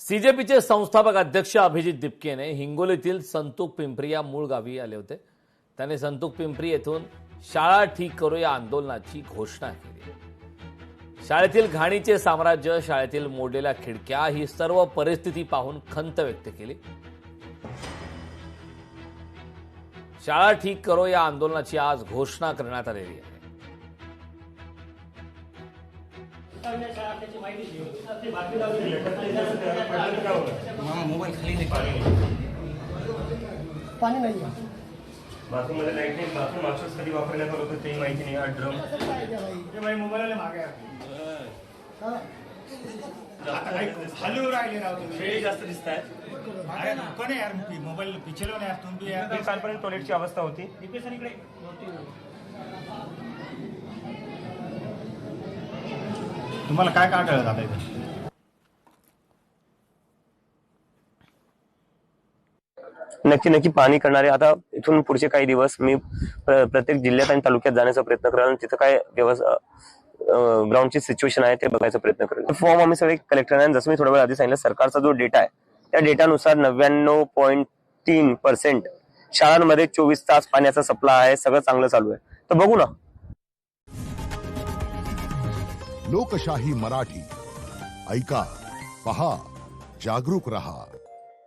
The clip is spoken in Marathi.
सीजेपीचे संस्थापक अध्यक्ष अभिजित दिपकेने हिंगोलीतील संतूक पिंपरी या मूळ गावी आले होते. त्यांनी संतूक पिंपरी येथून शाळा ठीक करू या आंदोलनाची घोषणा केली. शाळेतील घाणीचे साम्राज्य, शाळेतील मोडलेल्या खिडक्या ही सर्व परिस्थिती पाहून खंत व्यक्त केली. शाळा ठीक करो या आंदोलनाची आज घोषणा करण्यात आलेली आहे. मोबाईल खाली पाणी नाही. बाथरूम मध्ये लाईट नाही. बाथरूम मागच्याच कधी वापरण्यात आलं होतं ते माहिती नाही. हा ड्रम ते बाई मोबाईल मागे हलू राहिले राव तुम्ही. खेळी जास्त दिसत आहे. कोण आहे यार मोबाईल पिछलो नाही यार तुम्ही. यार कालपर्यंत टॉयलेटची अवस्था होती. इकडे तुम्हाला काय काय कळत आता इथे? नक्की पाणी करणारे. आता इथून पुढचे काही दिवस मी प्रत्येक जिल्ह्यात आणि तालुक्यात जाण्याचा प्रयत्न करेन. तिथं काय ग्राउंडची सिच्युएशन आहे ते बघायचा प्रयत्न करेन. फॉर्म आम्ही सगळे कलेक्टरांना, जसं मी थोड्या वेळ आधी सांगितलं, सरकारचा जो डेटा आहे त्या डेटानुसार 99.3% शाळांमध्ये 24 तास पाण्याचा सप्लाय आहे. सगळं चांगलं चालू आहे. तर बघू ना. लोकशाही मराठी ऐका, पहा, जागरूक रहा.